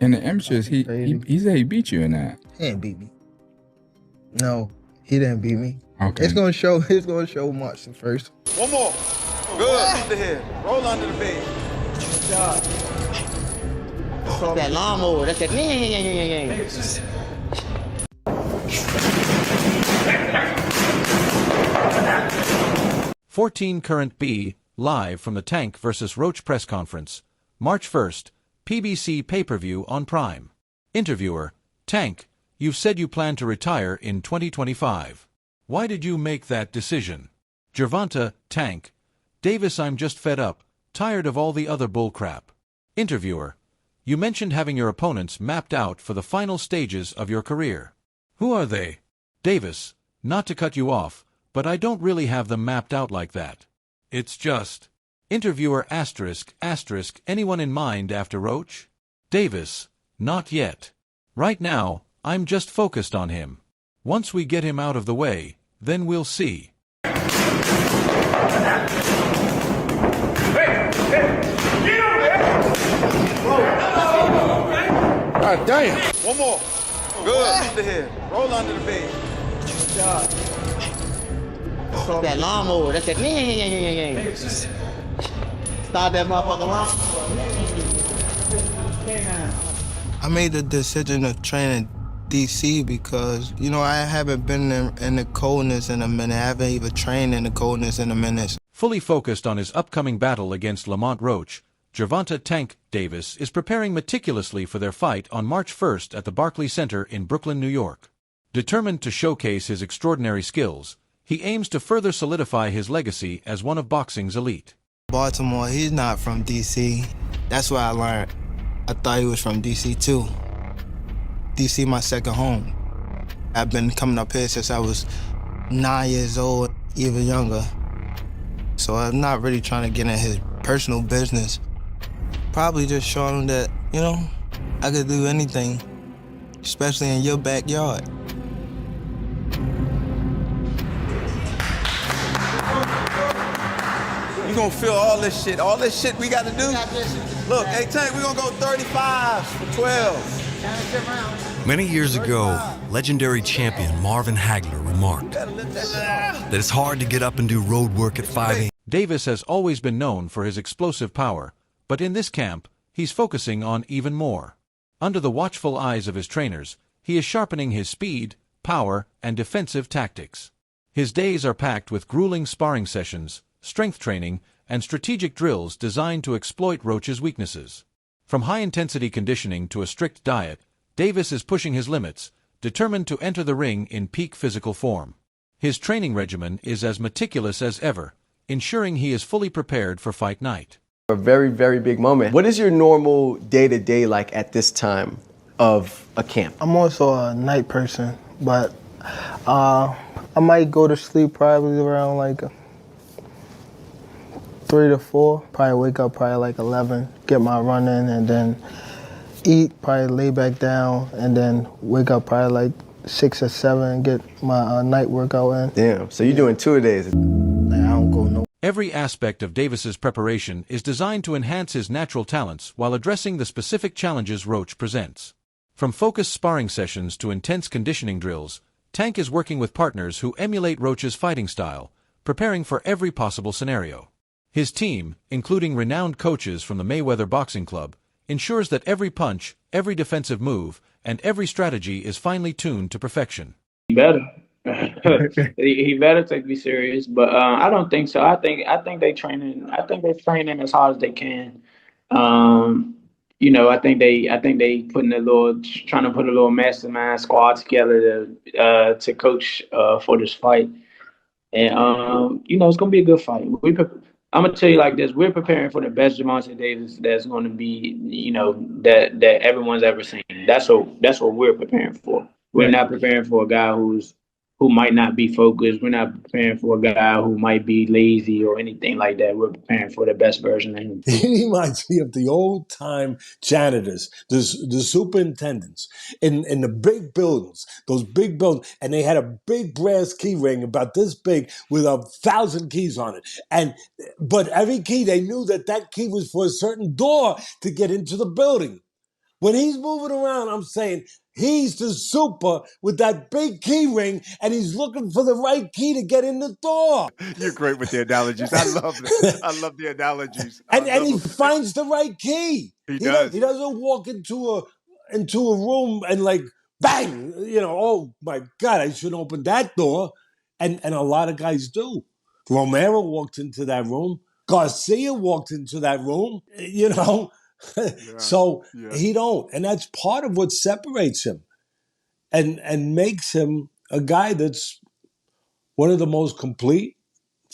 In the amateurs, he said he beat you in that. He didn't beat me. No, he didn't beat me. Okay. It's gonna show. It's gonna show March the 1st. One more. Good. Keep the head. Roll under the bed. Good job. That lawnmower. That's that. Yeah. 14 Current B, live from the Tank vs. Roach press conference, March 1st, PBC pay-per-view on Prime. Interviewer, Tank, you've said you plan to retire in 2025. Why did you make that decision? Gervonta, Tank, Davis, I'm just fed up, tired of all the other bullcrap. Interviewer, you mentioned having your opponents mapped out for the final stages of your career. Who are they? Davis, not to cut you off, but I don't really have them mapped out like that. It's just... Interviewer asterisk, anyone in mind after Roach? Davis, not yet. Right now, I'm just focused on him. Once we get him out of the way, then we'll see. Hey, get over there! God damn. One more. Good. Keep the head. Roll under the bed. Good job. That lawnmower. That's that. Yeah. Start that motherfucker lawnmower. I made the decision to train in DC because, you know, I haven't been in the coldness in a minute. I haven't even trained in the coldness in a minute. Fully focused on his upcoming battle against Lamont Roach, Gervonta Tank Davis is preparing meticulously for their fight on March 1st at the Barclays Center in Brooklyn, New York. Determined to showcase his extraordinary skills, he aims to further solidify his legacy as one of boxing's elite. Baltimore, he's not from DC. That's what I learned. I thought he was from DC too. DC my second home. I've been coming up here since I was 9 years old, even younger. So I'm not really trying to get in his personal business. Probably just showing him that, you know, I could do anything, especially in your backyard. You gonna feel all this shit we gotta do? Look, hey Tank, we gonna go 35 for 12. Many years ago, legendary champion Marvin Hagler remarked that it's hard to get up and do road work at 5 a.m. Davis has always been known for his explosive power, but in this camp, he's focusing on even more. Under the watchful eyes of his trainers, he is sharpening his speed, power, and defensive tactics. His days are packed with grueling sparring sessions, strength training, and strategic drills designed to exploit Roach's weaknesses. From high-intensity conditioning to a strict diet, Davis is pushing his limits, determined to enter the ring in peak physical form. His training regimen is as meticulous as ever, ensuring he is fully prepared for fight night. A very, very big moment. What is your normal day-to-day like at this time of a camp? I'm also a night person, but I might go to sleep probably around like 3 to 4. Probably wake up probably like 11, get my run in, and then eat, probably lay back down, and then wake up probably like 6 or 7, get my night workout in. Damn, so you're doing 2 a days. I don't go no. Every aspect of Davis's preparation is designed to enhance his natural talents while addressing the specific challenges Roach presents. From focused sparring sessions to intense conditioning drills, Tank is working with partners who emulate Roach's fighting style, preparing for every possible scenario. His team, including renowned coaches from the Mayweather Boxing Club, ensures that every punch, every defensive move, and every strategy is finely tuned to perfection. He better. He better take me serious, but I don't think so. I think they training. I think they're training as hard as they can. You know, I think they trying to put a little mastermind squad together to coach for this fight, and you know, it's gonna be a good fight. I'm gonna tell you like this: we're preparing for the best Gervonta Davis that's going to be, you know, that everyone's ever seen. That's what we're preparing for. We're not preparing for a guy who might not be focused. We're not preparing for a guy who might be lazy or anything like that. We're preparing for the best version of him. He reminds me of the old-time janitors, the superintendents in the big buildings, those big buildings, and they had a big brass key ring about this big with 1,000 keys on it. But every key, they knew that key was for a certain door to get into the building. When he's moving around, I'm saying he's the super with that big key ring, and he's looking for the right key to get in the door. You're great with the analogies. I love that. I love the analogies. And he finds the right key. He does. He doesn't walk into a room and like, bang, oh my God, I shouldn't open that door. And a lot of guys do. Romero walked into that room. Garcia walked into that room, So he don't. And that's part of what separates him and makes him a guy that's one of the most complete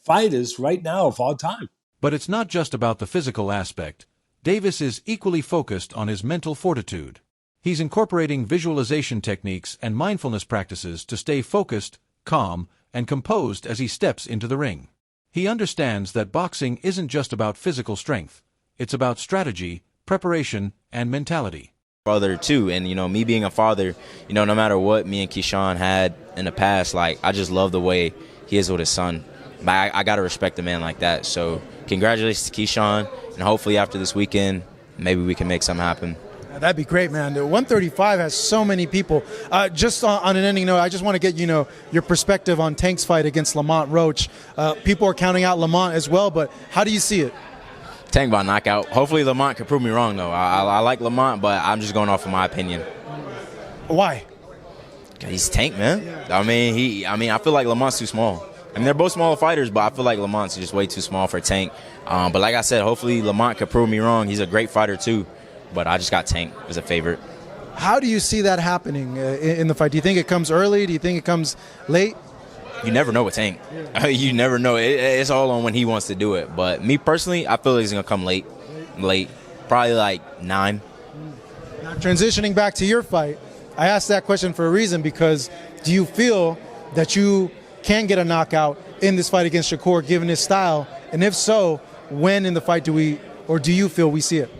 fighters right now of our time. But it's not just about the physical aspect. Davis is equally focused on his mental fortitude. He's incorporating visualization techniques and mindfulness practices to stay focused, calm, and composed as he steps into the ring. He understands that boxing isn't just about physical strength. It's about strategy, preparation, and mentality. Father too, and me being a father, no matter what me and Keyshawn had in the past, like I just love the way he is with his son. But I gotta respect a man like that. So congratulations to Keyshawn, and hopefully after this weekend, maybe we can make something happen. That'd be great, man. The 135 has so many people. Just on an ending note, I just want to get your perspective on Tank's fight against Lamont Roach. People are counting out Lamont as well, but how do you see it? Tank by knockout. Hopefully Lamont can prove me wrong, though. I like Lamont, but I'm just going off of my opinion. Why? He's Tank, man. I feel like Lamont's too small. They're both smaller fighters, but I feel like Lamont's just way too small for Tank. But like I said, hopefully Lamont can prove me wrong. He's a great fighter, too. But I just got Tank as a favorite. How do you see that happening in the fight? Do you think it comes early? Do you think it comes late? You never know with Tank. You never know. It's all on when he wants to do it. But me personally, I feel like he's going to come late. Probably like 9. Now, transitioning back to your fight, I asked that question for a reason because do you feel that you can get a knockout in this fight against Shakur given his style? And if so, when in the fight do you feel we see it?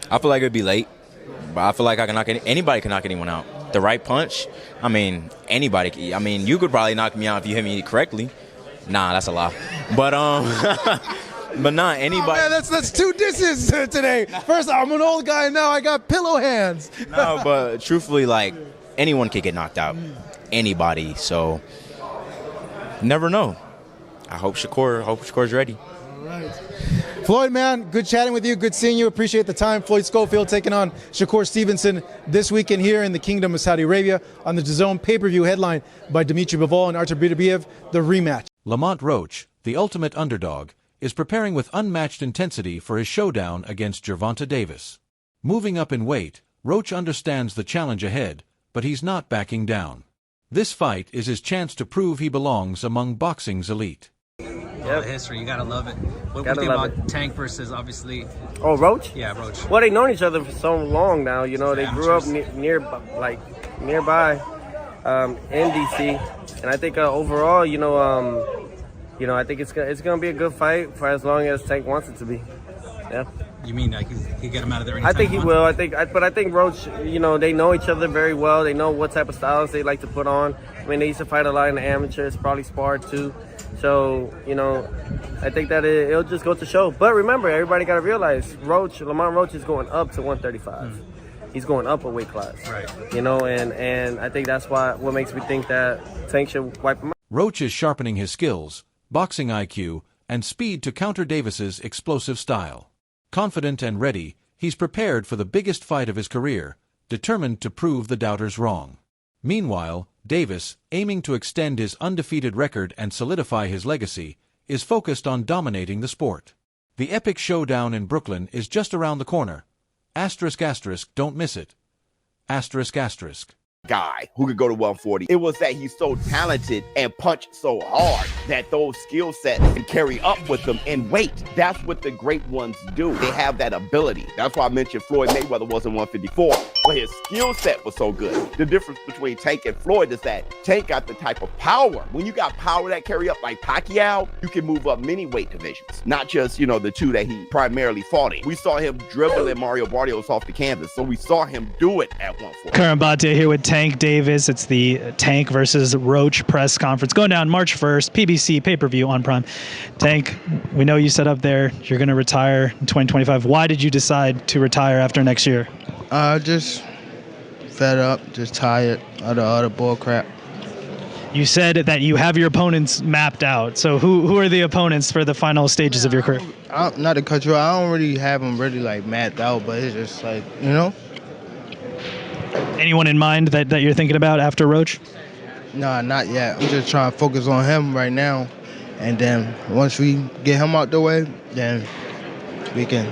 I feel like it would be late, but I feel like I can anybody can knock anyone out. The right punch, anybody. You could probably knock me out if you hit me correctly. Nah, that's a lie. But but not anybody. Oh, man, that's 2 disses today. First, I'm an old guy, now I got pillow hands. No, but truthfully, like anyone could get knocked out. Anybody. So never know. I hope Shakur's ready. All right. Floyd, man, good chatting with you. Good seeing you. Appreciate the time. Floyd Schofield taking on Shakur Stevenson this weekend here in the Kingdom of Saudi Arabia on the DAZN pay-per-view headlined by Dimitri Bivol and Artur Beterbiev, the rematch. Lamont Roach, the ultimate underdog, is preparing with unmatched intensity for his showdown against Gervonta Davis. Moving up in weight, Roach understands the challenge ahead, but he's not backing down. This fight is his chance to prove he belongs among boxing's elite. All the history, you gotta love it. What do you think about Tank versus obviously? Oh, Roach? Yeah, Roach. Well, they've known each other for so long now. They grew up nearby in DC, and I think overall, I think it's gonna be a good fight for as long as Tank wants it to be. Yeah. You mean like he get him out of there anytime? I think he will. But I think Roach, they know each other very well. They know what type of styles they like to put on. They used to fight a lot in the amateurs, probably sparred too. So, I think that it'll just go to show. But remember, everybody got to realize Lamont Roach is going up to 135. He's going up a weight class. Right. And I think that's what makes me think that Tank should wipe him out. Roach is sharpening his skills, boxing IQ, and speed to counter Davis's explosive style. Confident and ready, he's prepared for the biggest fight of his career, determined to prove the doubters wrong. Meanwhile, Davis, aiming to extend his undefeated record and solidify his legacy, is focused on dominating the sport. The epic showdown in Brooklyn is just around the corner. ***, don't miss it. ***. Guy who could go to 140. It was that he's so talented and punched so hard that those skill sets can carry up with them in weight. That's what the great ones do. They have that ability. That's why I mentioned Floyd Mayweather wasn't 154, but his skill set was so good. The difference between Tank and Floyd is that Tank got the type of power. When you got power that carry up like Pacquiao, you can move up many weight divisions, not just, the 2 that he primarily fought in. We saw him dribbling Mario Barrios off the canvas, so we saw him do it at 140. Gervonta here with Tank Davis. It's the Tank versus Roach press conference going down March 1st, PBC pay-per-view on Prime. Tank, we know you set up there. You're going to retire in 2025. Why did you decide to retire after next year? Just fed up, just tired of the other bull crap. You said that you have your opponents mapped out. So who are the opponents for the final stages of your career? Not to cut you out, I don't really have them really like mapped out, but it's just like, Anyone in mind that you're thinking about after Roach? Nah, not yet. I'm just trying to focus on him right now. And then once we get him out the way, then we can,